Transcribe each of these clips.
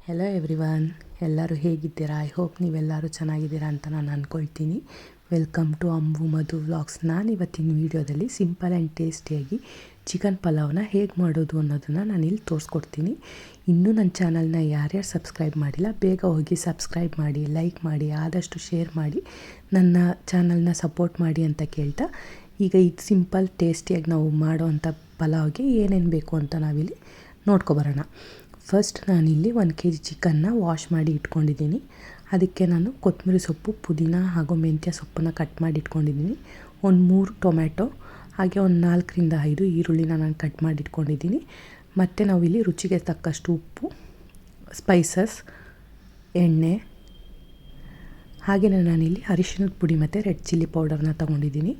Hello everyone, ಎಲ್ಲರೂ ಹೇಗಿದ್ದೀರಾ? I hope ನೀವೆಲ್ಲರೂ ಚೆನ್ನಾಗಿದ್ದೀರಾ ಅಂತ ನಾನು ಅಂದ್ಕೊಳ್ತೀನಿ. Welcome to Ambu Madhu vlogs. ನಾನು ಇವತ್ತಿನ ವೀಡಿಯೋದಲ್ಲಿ ಸಿಂಪಲ್ ಆ್ಯಂಡ್ ಟೇಸ್ಟಿಯಾಗಿ ಚಿಕನ್ ಪಲಾವ್ನ ಹೇಗೆ ಮಾಡೋದು ಅನ್ನೋದನ್ನು ನಾನು ಇಲ್ಲಿ ತೋರಿಸ್ಕೊಡ್ತೀನಿ. ಇನ್ನೂ ನನ್ನ ಚಾನಲ್ನ ಯಾರ್ಯಾರು ಸಬ್ಸ್ಕ್ರೈಬ್ ಮಾಡಿಲ್ಲ ಬೇಗ ಹೋಗಿ ಸಬ್ಸ್ಕ್ರೈಬ್ ಮಾಡಿ, ಲೈಕ್ ಮಾಡಿ, ಆದಷ್ಟು ಶೇರ್ ಮಾಡಿ ನನ್ನ ಚಾನಲ್ನ ಸಪೋರ್ಟ್ ಮಾಡಿ ಅಂತ ಕೇಳ್ತಾ, ಈಗ ಇದು ಸಿಂಪಲ್ ಟೇಸ್ಟಿಯಾಗಿ ನಾವು ಮಾಡೋವಂಥ ಪಲಾವ್ಗೆ ಏನೇನು ಬೇಕು ಅಂತ ನಾವಿಲ್ಲಿ ನೋಡ್ಕೊಬರೋಣ. ಫಸ್ಟ್ ನಾನಿಲ್ಲಿ 1 kg ಚಿಕನ್ನ ವಾಶ್ ಮಾಡಿ ಇಟ್ಕೊಂಡಿದ್ದೀನಿ. ಅದಕ್ಕೆ ನಾನು ಕೊತ್ತಂಬರಿ ಸೊಪ್ಪು, ಪುದೀನ ಹಾಗೂ ಮೆಂತ್ಯ ಸೊಪ್ಪನ್ನು ಕಟ್ ಮಾಡಿ ಇಟ್ಕೊಂಡಿದ್ದೀನಿ. ಒಂದು 3 ಟೊಮ್ಯಾಟೊ, ಹಾಗೆ ಒಂದು 4ರಿಂದ 5 ಈರುಳ್ಳಿನ ನಾನು ಕಟ್ ಮಾಡಿ ಇಟ್ಕೊಂಡಿದ್ದೀನಿ. ಮತ್ತು ನಾವಿಲ್ಲಿ ರುಚಿಗೆ ತಕ್ಕಷ್ಟು ಉಪ್ಪು, ಸ್ಪೈಸಸ್, ಎಣ್ಣೆ, ಹಾಗೆಯೇ ನಾನಿಲ್ಲಿ ಅರಿಶಿಣದ ಪುಡಿ ಮತ್ತು ರೆಡ್ ಚಿಲ್ಲಿ ಪೌಡರ್ನ ತೊಗೊಂಡಿದ್ದೀನಿ.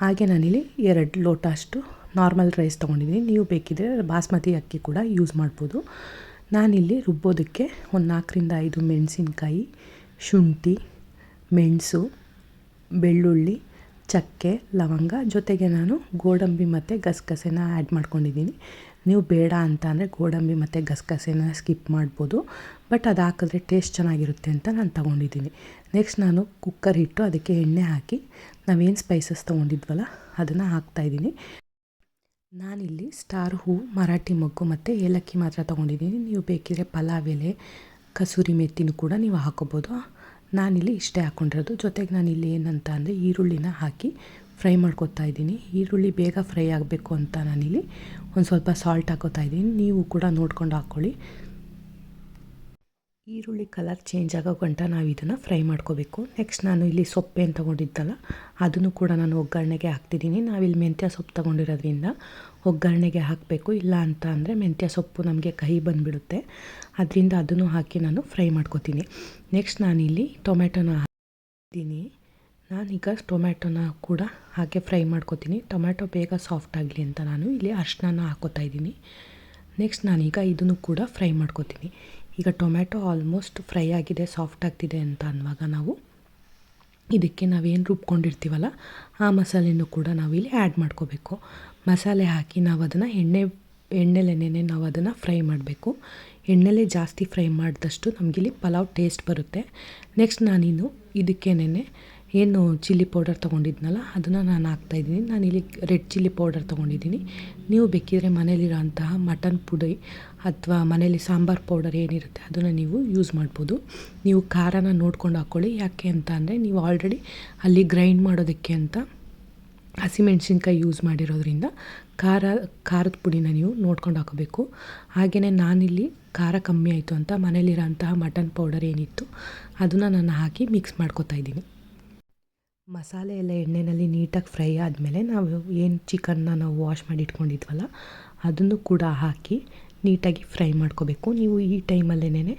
ಹಾಗೆ ನಾನಿಲ್ಲಿ 2 ಲೋಟ ಅಷ್ಟು ನಾರ್ಮಲ್ ರೈಸ್ ತೊಗೊಂಡಿದ್ದೀನಿ. ನೀವು ಬೇಕಿದ್ದರೆ ಬಾಸ್ಮತಿ ಅಕ್ಕಿ ಕೂಡ ಯೂಸ್ ಮಾಡ್ಬೋದು. ನಾನಿಲ್ಲಿ ರುಬ್ಬೋದಕ್ಕೆ ಒಂದು 4ರಿಂದ 5 ಮೆಣಸಿನ್ಕಾಯಿ, ಶುಂಠಿ, ಮೆಣಸು, ಬೆಳ್ಳುಳ್ಳಿ, ಚಕ್ಕೆ, ಲವಂಗ, ಜೊತೆಗೆ ನಾನು ಗೋಡಂಬಿ ಮತ್ತು ಗಸಗಸೆನ ಆ್ಯಡ್ ಮಾಡ್ಕೊಂಡಿದ್ದೀನಿ. ನೀವು ಬೇಡ ಅಂತ ಅಂದರೆ ಗೋಡಂಬಿ ಮತ್ತು ಗಸಗಸೆನ ಸ್ಕಿಪ್ ಮಾಡ್ಬೋದು, ಬಟ್ ಅದು ಹಾಕಿದ್ರೆ ಟೇಸ್ಟ್ ಚೆನ್ನಾಗಿರುತ್ತೆ ಅಂತ ನಾನು ತೊಗೊಂಡಿದ್ದೀನಿ. ನೆಕ್ಸ್ಟ್ ನಾನು ಕುಕ್ಕರ್ ಇಟ್ಟು ಅದಕ್ಕೆ ಎಣ್ಣೆ ಹಾಕಿ ನಾವೇನು ಸ್ಪೈಸಸ್ ತೊಗೊಂಡಿದ್ವಲ್ಲ ಅದನ್ನು ಹಾಕ್ತಾಯಿದ್ದೀನಿ. ನಾನಿಲ್ಲಿ ಸ್ಟಾರ್ ಹೂ, ಮರಾಠಿ ಮೊಗ್ಗು ಮತ್ತು ಏಲಕ್ಕಿ ಮಾತ್ರ ತೊಗೊಂಡಿದ್ದೀನಿ. ನೀವು ಬೇಕಿದ್ರೆ ಪಲಾವ್ ಎಲೆ, ಕಸೂರಿ ಮೆಥಿನೂ ಕೂಡ ನೀವು ಹಾಕೋಬೋದು. ನಾನಿಲ್ಲಿ ಇಷ್ಟೇ ಹಾಕ್ಕೊಂಡಿರೋದು. ಜೊತೆಗೆ ನಾನಿಲ್ಲಿ ಏನಂತ ಅಂದರೆ ಈರುಳ್ಳಿನ ಹಾಕಿ ಫ್ರೈ ಮಾಡ್ಕೊತಾ ಇದ್ದೀನಿ. ಈರುಳ್ಳಿ ಬೇಗ ಫ್ರೈ ಆಗಬೇಕು ಅಂತ ನಾನಿಲ್ಲಿ ಒಂದು ಸ್ವಲ್ಪ ಸಾಲ್ಟ್ ಹಾಕೋತಾ ಇದ್ದೀನಿ. ನೀವು ಕೂಡ ನೋಡ್ಕೊಂಡು ಹಾಕ್ಕೊಳ್ಳಿ. ಈರುಳ್ಳಿ ಕಲರ್ ಚೇಂಜ್ ಆಗೋ ಗಂಟ ನಾವು ಇದನ್ನು ಫ್ರೈ ಮಾಡ್ಕೋಬೇಕು. ನೆಕ್ಸ್ಟ್ ನಾನು ಇಲ್ಲಿ ಸೊಪ್ಪೇನು ತೊಗೊಂಡಿದ್ದಲ್ಲ ಅದನ್ನು ಕೂಡ ನಾನು ಒಗ್ಗರಣೆಗೆ ಹಾಕ್ತಿದ್ದೀನಿ. ನಾವಿಲ್ಲಿ ಮೆಂತ್ಯ ಸೊಪ್ಪು ತೊಗೊಂಡಿರೋದ್ರಿಂದ ಒಗ್ಗರಣೆಗೆ ಹಾಕಬೇಕು, ಇಲ್ಲ ಅಂತ ಅಂದರೆ ಮೆಂತ್ಯ ಸೊಪ್ಪು ನಮಗೆ ಕಹಿ ಬಂದುಬಿಡುತ್ತೆ. ಅದರಿಂದ ಅದನ್ನು ಹಾಕಿ ನಾನು ಫ್ರೈ ಮಾಡ್ಕೋತೀನಿ. ನೆಕ್ಸ್ಟ್ ನಾನಿಲ್ಲಿ ಟೊಮೆಟೊನ ಹಾಕ್ತೀನಿ. ನಾನೀಗ ಟೊಮ್ಯಾಟೊನ ಕೂಡ ಹಾಗೆ ಫ್ರೈ ಮಾಡ್ಕೋತೀನಿ. ಟೊಮ್ಯಾಟೊ ಬೇಗ ಸಾಫ್ಟ್ ಆಗಲಿ ಅಂತ ನಾನು ಇಲ್ಲಿ ಅರಿಶಿನ ಹಾಕೋತಾ ಇದ್ದೀನಿ. ನೆಕ್ಸ್ಟ್ ನಾನೀಗ ಇದನ್ನು ಕೂಡ ಫ್ರೈ ಮಾಡ್ಕೋತೀನಿ. ಈಗ ಟೊಮ್ಯಾಟೊ ಆಲ್ಮೋಸ್ಟ್ ಫ್ರೈ ಆಗಿದೆ, ಸಾಫ್ಟ್ ಆಗ್ತಿದೆ ಅಂತ ಅನ್ನುವಾಗ ನಾವು ಇದಕ್ಕೆ ನಾವೇನು ರುಬ್ಕೊಂಡಿರ್ತೀವಲ್ಲ ಆ ಮಸಾಲೆನೂ ಕೂಡ ನಾವಿಲ್ಲಿ ಆ್ಯಡ್ ಮಾಡ್ಕೋಬೇಕು. ಮಸಾಲೆ ಹಾಕಿ ನಾವು ಅದನ್ನು ಎಣ್ಣೆಲೆನೇ ನಾವು ಅದನ್ನು ಫ್ರೈ ಮಾಡಬೇಕು. ಎಣ್ಣೆಲೆ ಜಾಸ್ತಿ ಫ್ರೈ ಮಾಡಿದಷ್ಟು ನಮಗಿಲ್ಲಿ ಪಲಾವ್ ಟೇಸ್ಟ್ ಬರುತ್ತೆ. ನೆಕ್ಸ್ಟ್ ನಾನಿನ್ನು ಇದಕ್ಕೇನೆ ಏನು ಚಿಲ್ಲಿ ಪೌಡರ್ ತೊಗೊಂಡಿದ್ನಲ್ಲ ಅದನ್ನು ನಾನು ಹಾಕ್ತಾಯಿದ್ದೀನಿ. ನಾನಿಲ್ಲಿ ರೆಡ್ ಚಿಲ್ಲಿ ಪೌಡರ್ ತೊಗೊಂಡಿದ್ದೀನಿ. ನೀವು ಬೇಕಿದ್ರೆ ಮನೇಲಿರೋ ಅಂತಹ ಮಟನ್ ಪುಡಿ ಅಥವಾ ಮನೇಲಿ ಸಾಂಬಾರು ಪೌಡರ್ ಏನಿರುತ್ತೆ ಅದನ್ನು ನೀವು ಯೂಸ್ ಮಾಡ್ಬೋದು. ನೀವು ಖಾರನ ನೋಡ್ಕೊಂಡು ಹಾಕ್ಕೊಳ್ಳಿ. ಯಾಕೆ ಅಂತ ಅಂದರೆ ನೀವು ಆಲ್ರೆಡಿ ಅಲ್ಲಿ ಗ್ರೈಂಡ್ ಮಾಡೋದಕ್ಕೆ ಅಂತ ಹಸಿಮೆಣ್ಸಿನ್ಕಾಯಿ ಯೂಸ್ ಮಾಡಿರೋದ್ರಿಂದ ಖಾರದ ಪುಡಿನ ನೀವು ನೋಡ್ಕೊಂಡು ಹಾಕೋಬೇಕು. ಹಾಗೆಯೇ ನಾನಿಲ್ಲಿ ಖಾರ ಕಮ್ಮಿ ಆಯಿತು ಅಂತ ಮನೇಲಿರೋ ಅಂತಹ ಮಟನ್ ಪೌಡರ್ ಏನಿತ್ತು ಅದನ್ನು ನಾನು ಹಾಕಿ ಮಿಕ್ಸ್ ಮಾಡ್ಕೊತಾ ಇದ್ದೀನಿ. ಮಸಾಲೆ ಎಲ್ಲ ಎಣ್ಣೆಯಲ್ಲಿ ನೀಟಾಗಿ ಫ್ರೈ ಆದಮೇಲೆ ನಾವು ಏನು ಚಿಕನ್ನ ನಾವು ವಾಶ್ ಮಾಡಿ ಇಟ್ಕೊಂಡಿದ್ವಲ್ಲ ಅದನ್ನು ಕೂಡ ಹಾಕಿ ನೀಟಾಗಿ ಫ್ರೈ ಮಾಡ್ಕೋಬೇಕು. ನೀವು ಈ ಟೈಮಲ್ಲೇ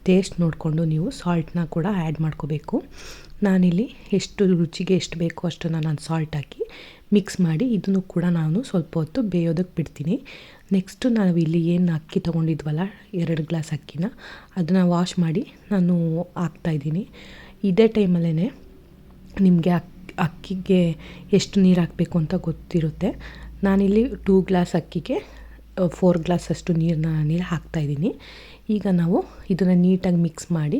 ಟೇಸ್ಟ್ ನೋಡಿಕೊಂಡು ನೀವು ಸಾಲ್ಟನ್ನ ಕೂಡ ಆ್ಯಡ್ ಮಾಡ್ಕೋಬೇಕು. ನಾನಿಲ್ಲಿ ಎಷ್ಟು ರುಚಿಗೆ ಎಷ್ಟು ಬೇಕೋ ಅಷ್ಟನ್ನು ನಾನು ಸಾಲ್ಟ್ ಹಾಕಿ ಮಿಕ್ಸ್ ಮಾಡಿ ಇದನ್ನು ಕೂಡ ನಾನು ಸ್ವಲ್ಪ ಹೊತ್ತು ಬೇಯೋದಕ್ಕೆ ಬಿಡ್ತೀನಿ. ನೆಕ್ಸ್ಟು ನಾವಿಲ್ಲಿ ಏನು ಅಕ್ಕಿ ತೊಗೊಂಡಿದ್ವಲ್ಲ 2 ಗ್ಲಾಸ್ ಅಕ್ಕಿನ ಅದನ್ನು ವಾಶ್ ಮಾಡಿ ನಾನು ಹಾಕ್ತಾಯಿದ್ದೀನಿ. ಇದೇ ಟೈಮಲ್ಲೇ ನಿಮಗೆ ಅಕ್ಕಿಗೆ ಎಷ್ಟು ನೀರು ಹಾಕಬೇಕು ಅಂತ ಗೊತ್ತಿರುತ್ತೆ. ನಾನಿಲ್ಲಿ 2 ಗ್ಲಾಸ್ ಅಕ್ಕಿಗೆ 4 ಗ್ಲಾಸಷ್ಟು ನೀರನ್ನ ನಾನಿಲ್ಲಿ ಹಾಕ್ತಾಯಿದ್ದೀನಿ. ಈಗ ನಾವು ಇದನ್ನು ನೀಟಾಗಿ ಮಿಕ್ಸ್ ಮಾಡಿ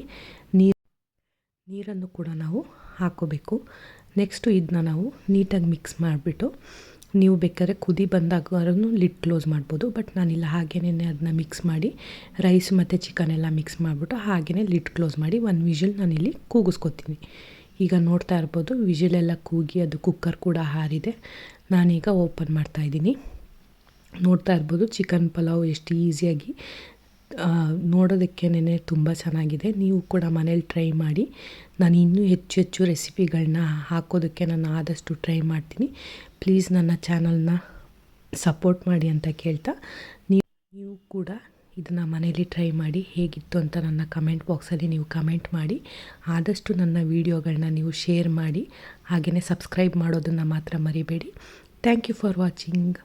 ನೀರನ್ನು ಕೂಡ ನಾವು ಹಾಕ್ಕೋಬೇಕು. ನೆಕ್ಸ್ಟು ಇದನ್ನ ನಾವು ನೀಟಾಗಿ ಮಿಕ್ಸ್ ಮಾಡಿಬಿಟ್ಟು ನೀವು ಬೇಕಾದ್ರೆ ಕುದಿ ಬಂದಾಗ ಲಿಡ್ ಕ್ಲೋಸ್ ಮಾಡ್ಬೋದು. ಬಟ್ ನಾನಿಲ್ಲ ಹಾಗೇನೆ ಅದನ್ನ ಮಿಕ್ಸ್ ಮಾಡಿ ರೈಸ್ ಮತ್ತು ಚಿಕನ್ ಎಲ್ಲ ಮಿಕ್ಸ್ ಮಾಡಿಬಿಟ್ಟು ಹಾಗೆಯೇ ಲಿಡ್ ಕ್ಲೋಸ್ ಮಾಡಿ 1 ವಿಷಲ್ ನಾನಿಲ್ಲಿ ಕೂಗಿಸ್ಕೊತೀನಿ. ಈಗ ನೋಡ್ತಾ ಇರ್ಬೋದು ವಿಷಲೆಲ್ಲ ಕೂಗಿ ಅದು ಕುಕ್ಕರ್ ಕೂಡ ಹಾರಿದೆ. ನಾನೀಗ ಓಪನ್ ಮಾಡ್ತಾಯಿದ್ದೀನಿ. ನೋಡ್ತಾ ಇರ್ಬೋದು ಚಿಕನ್ ಪಲಾವ್ ಎಷ್ಟು ಈಸಿಯಾಗಿ ನೋಡೋದಕ್ಕೇನೆ ತುಂಬ ಚೆನ್ನಾಗಿದೆ. ನೀವು ಕೂಡ ಮನೇಲಿ ಟ್ರೈ ಮಾಡಿ. ನಾನು ಇನ್ನೂ ಹೆಚ್ಚು ರೆಸಿಪಿಗಳನ್ನ ಹಾಕೋದಕ್ಕೆ ನಾನು ಆದಷ್ಟು ಟ್ರೈ ಮಾಡ್ತೀನಿ. ಪ್ಲೀಸ್ ನನ್ನ ಚಾನಲ್ನ ಸಪೋರ್ಟ್ ಮಾಡಿ ಅಂತ ಕೇಳ್ತಾ ನೀವು ಕೂಡ ಇದನ್ನು ಮನೇಲಿ ಟ್ರೈ ಮಾಡಿ ಹೇಗಿತ್ತು ಅಂತ ನನ್ನ ಕಮೆಂಟ್ ಬಾಕ್ಸಲ್ಲಿ ನೀವು ಕಮೆಂಟ್ ಮಾಡಿ. ಆದಷ್ಟು ನನ್ನ ವೀಡಿಯೋಗಳನ್ನ ನೀವು ಶೇರ್ ಮಾಡಿ, ಹಾಗೆಯೇ ಸಬ್ಸ್ಕ್ರೈಬ್ ಮಾಡೋದನ್ನು ಮಾತ್ರ ಮರಿಬೇಡಿ. Thank you for watching.